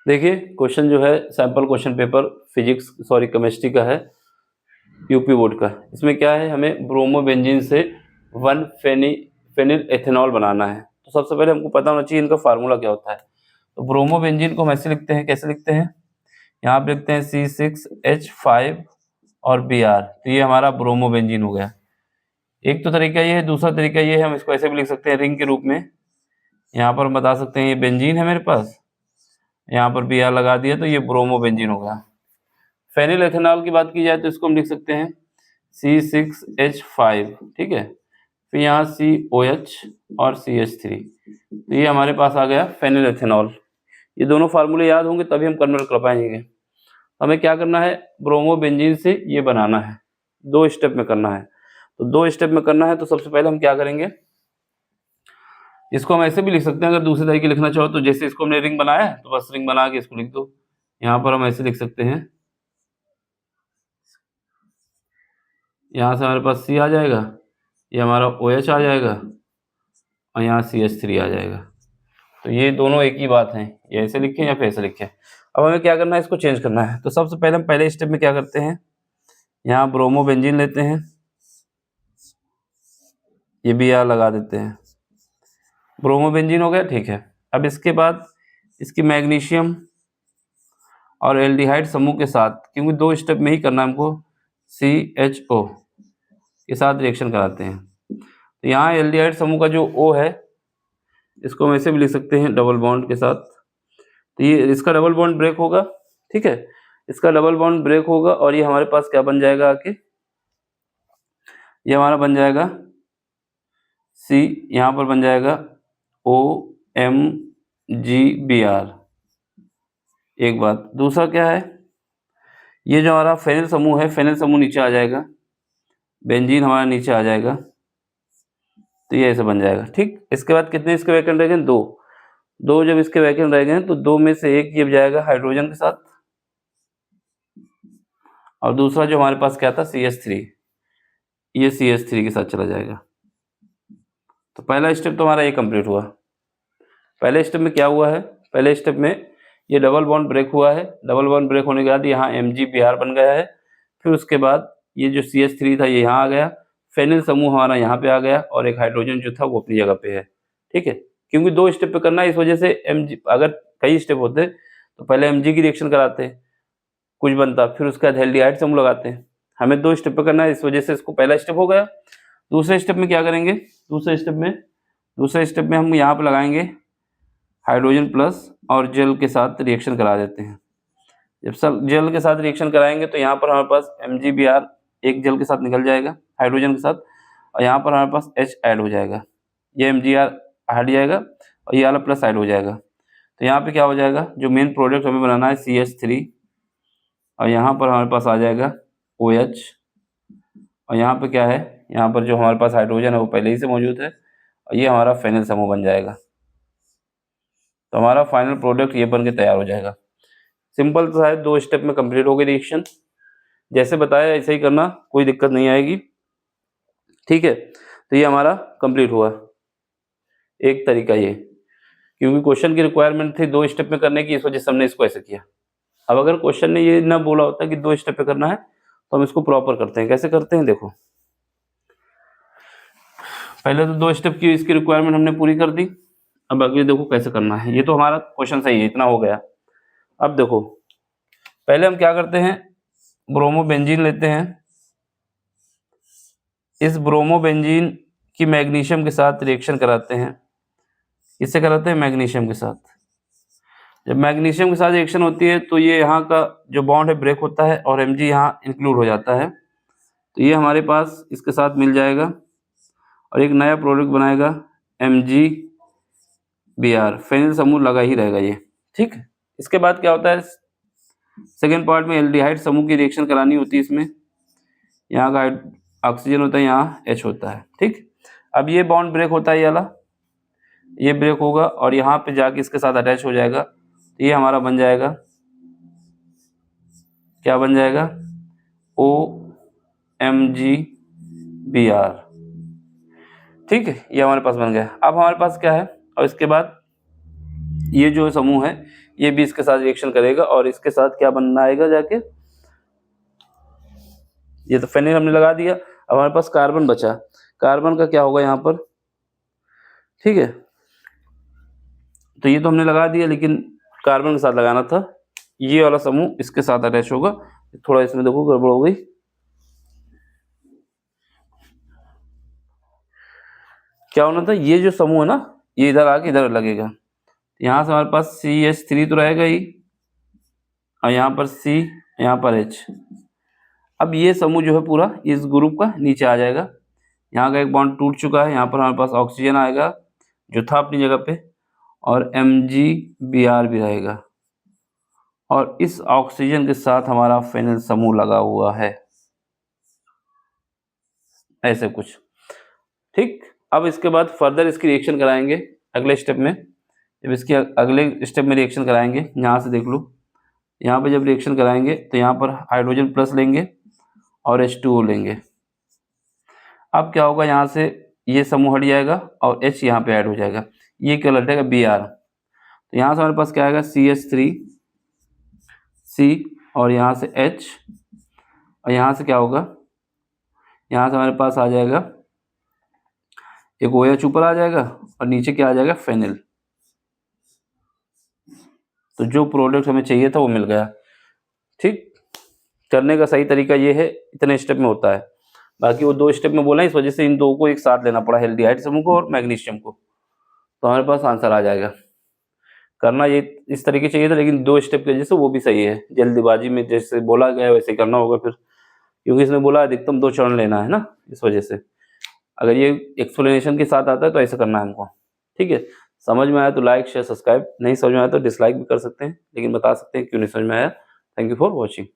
देखिए क्वेश्चन जो है सैंपल क्वेश्चन पेपर केमिस्ट्री का है, यूपी बोर्ड का। इसमें क्या है, हमें ब्रोमोबेंजीन से 1 फेनिल एथेनॉल बनाना है। तो सबसे पहले हमको पता होना चाहिए इनका फार्मूला क्या होता है। तो ब्रोमोबेंजीन को हम ऐसे लिखते हैं, कैसे लिखते हैं, यहाँ पे लिखते हैं C6H5 और Br। तो ये हमारा ब्रोमोबेंजीन हो गया। एक तो तरीका ये है, दूसरा तरीका ये है, हम इसको ऐसे भी लिख सकते हैं रिंग के रूप में। यहाँ पर हम बता सकते हैं ये बेंजीन है मेरे पास, यहाँ पर Br लगा दिया तो ये ब्रोमोबेंजीन हो गया। फेनिल एथेनॉल की बात की जाए तो इसको हम लिख सकते हैं C6H5, ठीक है, फिर यहाँ COH और CH3। तो ये हमारे पास आ गया फेनिल एथेनॉल। ये दोनों फार्मूले याद होंगे तभी हम कन्वर्ट कर पाएंगे। हमें क्या करना है, ब्रोमोबेंजीन से ये बनाना है, 2 स्टेप में करना है। तो 2 स्टेप में करना है तो सबसे पहले हम क्या करेंगे, इसको हम ऐसे भी लिख सकते हैं, अगर दूसरे तरीके लिखना चाहो तो जैसे इसको हमने रिंग बनाया है तो बस रिंग बना के इसको लिख दो। यहाँ पर हम ऐसे लिख सकते हैं, यहाँ से हमारे पास C आ जाएगा, ये हमारा OH आ जाएगा और यहाँ CH3 आ जाएगा। तो ये दोनों एक ही बात है, ये ऐसे लिखें या फिर ऐसे लिखें। अब हमें क्या करना है, इसको चेंज करना है। तो सबसे पहले हम पहले स्टेप में क्या करते हैं, यहाँ ब्रोमोबेंजीन लेते हैं, ये Br लगा देते हैं, ब्रोमोबेंजीन हो गया, ठीक है। अब इसके बाद इसकी मैग्नीशियम और एल्डिहाइड समूह के साथ, क्योंकि 2 स्टेप में ही करना है हमको, CHO के साथ रिएक्शन कराते हैं। तो यहाँ एल्डिहाइड समूह का जो O है इसको हम ऐसे भी लिख सकते हैं डबल बॉन्ड के साथ। तो ये इसका डबल बॉन्ड ब्रेक होगा, ठीक है, इसका डबल बॉन्ड ब्रेक होगा और ये हमारे पास क्या बन जाएगा आके, ये हमारा बन जाएगा C, यहाँ पर बन जाएगा OMgBr। एक बात, दूसरा क्या है, ये जो हमारा फेनिल समूह है, फेनिल समूह नीचे आ जाएगा, बेंजीन हमारा नीचे आ जाएगा, तो ये ऐसे बन जाएगा, ठीक। इसके बाद कितने इसके वैकेंट रह गए, 2 जब इसके वैकेंट रह गए तो 2 में से एक ये जाएगा हाइड्रोजन के साथ और दूसरा जो हमारे पास क्या था CH3, ये CH3 के साथ चला जाएगा। तो पहला स्टेप तो हमारा ये कंप्लीट हुआ। पहले स्टेप में क्या हुआ है, पहले स्टेप में ये डबल बॉन्ड ब्रेक हुआ है, डबल बॉन्ड ब्रेक होने के बाद यहाँ MgBr बन गया है। फिर उसके बाद ये जो CH3 था ये यहाँ आ गया, फेनिल समूह हमारा यहाँ पे आ गया और एक हाइड्रोजन जो था वो अपनी जगह पे है, ठीक है। क्योंकि 2 स्टेप पे करना है इस वजह से Mg, अगर कई स्टेप होते तो पहले Mg की रिएक्शन कराते, कुछ बनता, फिर उसके बाद एल्डिहाइड समूह लगाते हैं। हमें 2 स्टेप पे करना है इस वजह से इसको पहला स्टेप हो गया। दूसरे स्टेप में क्या करेंगे, दूसरे स्टेप में हम यहाँ पे लगाएंगे हाइड्रोजन प्लस और जेल के साथ रिएक्शन करा देते हैं। जब सब जेल के साथ रिएक्शन कराएंगे तो यहाँ पर हमारे पास MgBr एक जेल के साथ निकल जाएगा हाइड्रोजन के साथ और यहाँ पर हमारे पास H ऐड हो जाएगा, ये MgR हट जाएगा और ये वाला प्लस ऐड हो जाएगा। तो यहाँ पे क्या हो जाएगा, जो मेन प्रोडक्ट हमें बनाना है CH3 और यहाँ पर हमारे पास आ जाएगा OH और यहाँ पे क्या है, यहाँ पर जो हमारे पास हाइड्रोजन है वो पहले ही से मौजूद है और ये हमारा फेनिल समूह बन जाएगा। तो हमारा फाइनल प्रोडक्ट ये बन के तैयार हो जाएगा। सिंपल तो है, 2 स्टेप में कंप्लीट हो गई रिएक्शन, जैसे बताया ऐसे ही करना, कोई दिक्कत नहीं आएगी, ठीक है। तो ये हमारा कंप्लीट हुआ एक तरीका ये, क्योंकि क्वेश्चन की रिक्वायरमेंट थी 2 स्टेप में करने की, इस वजह से हमने इसको ऐसे किया। अब अगर क्वेश्चन ने ये ना बोला होता कि 2 स्टेप पे करना है तो हम इसको प्रॉपर करते हैं। कैसे करते हैं देखो, पहले तो 2 स्टेप की इसकी रिक्वायरमेंट हमने पूरी कर दी, अब अगले देखो कैसे करना है। ये तो हमारा क्वेश्चन सही है, इतना हो गया। अब देखो पहले हम क्या करते हैं, ब्रोमोबेंजीन लेते हैं, इस ब्रोमोबेंजीन की मैग्नीशियम के साथ रिएक्शन कराते हैं। किससे कराते हैं, मैग्नीशियम के साथ। जब मैग्नीशियम के साथ रिएक्शन होती है तो ये यहाँ का जो बॉन्ड है ब्रेक होता है और Mg यहाँ इंक्लूड हो जाता है। तो ये हमारे पास इसके साथ मिल जाएगा और एक नया प्रोडक्ट बनाएगा MgBr, फेनिल समूह लगा ही रहेगा ये, ठीक। इसके बाद क्या होता है, सेकेंड पार्ट में एल्डिहाइड समूह की रिएक्शन करानी होती है इसमें, यहाँ का ऑक्सीजन होता है, यहाँ H होता है, ठीक। अब ये बॉन्ड ब्रेक होता है, ये वाला ये ब्रेक होगा और यहाँ पे जाके इसके साथ अटैच हो जाएगा। तो ये हमारा बन जाएगा, क्या बन जाएगा, OMgBr, ठीक है, ये हमारे पास बन गया। अब हमारे पास क्या है, और इसके बाद ये जो समूह है ये भी इसके साथ रिएक्शन करेगा और इसके साथ क्या बनना आएगा जाके, ये तो फेनिल हमने लगा दिया। अब हमारे पास कार्बन बचा, कार्बन का क्या होगा यहाँ पर, ठीक है। तो ये तो हमने लगा दिया, लेकिन कार्बन के साथ लगाना था। ये वाला समूह इसके साथ अटैच होगा। थोड़ा इसमें देखो गड़बड़ हो गई, क्या होना था, ये जो समूह है ना ये इधर आके इधर लगेगा। यहाँ से हमारे पास CH3 तो रहेगा ही, और यहाँ पर C, यहाँ पर H। अब ये समूह जो है पूरा इस ग्रुप का नीचे आ जाएगा। यहाँ का एक बॉन्ड टूट चुका है, यहाँ पर हमारे पास ऑक्सीजन आएगा जो था अपनी जगह पे, और MgBr भी रहेगा, और इस ऑक्सीजन के साथ हमारा फेनिल समूह लगा हुआ है, ऐसे कुछ, ठीक। अब इसके बाद फर्दर इसकी रिएक्शन कराएंगे अगले स्टेप में। जब इसके अगले स्टेप में रिएक्शन कराएंगे, यहाँ से देख लो, यहाँ पे जब रिएक्शन कराएंगे तो यहाँ पर हाइड्रोजन प्लस लेंगे और H2O लेंगे। अब क्या होगा, यहाँ से ये समूह हट जाएगा और H यहाँ पे ऐड हो जाएगा, ये क्या लौटेगा Br। तो यहाँ से हमारे पास क्या आएगा CH3 C, और यहाँ से H, और यहाँ से क्या होगा, यहाँ से हमारे पास आ जाएगा एक OH ऊपर आ जाएगा और नीचे क्या आ जाएगा फेनिल। तो जो प्रोडक्ट हमें चाहिए था वो मिल गया, ठीक। करने का सही तरीका ये है, इतने स्टेप में होता है। बाकी वो 2 स्टेप में बोला है, इस वजह से इन 2 को एक साथ लेना पड़ा, हेल्डिहाइड समूह को और मैग्नीशियम को, तो हमारे पास आंसर आ जाएगा। करना ये इस तरीके चाहिए था, लेकिन 2 स्टेप की वजह से वो भी सही है। जल्दबाजी में जैसे बोला गया वैसे ही करना होगा फिर, क्योंकि इसमें बोला अधिकतम 2 चरण लेना है ना, इस वजह से। अगर ये एक्सप्लेनेशन के साथ आता है तो ऐसा करना है हमको, ठीक है। समझ में आया तो लाइक शेयर सब्सक्राइब, नहीं समझ में आया तो डिसलाइक भी कर सकते हैं, लेकिन बता सकते हैं क्यों नहीं समझ में आया। Thank you for watching.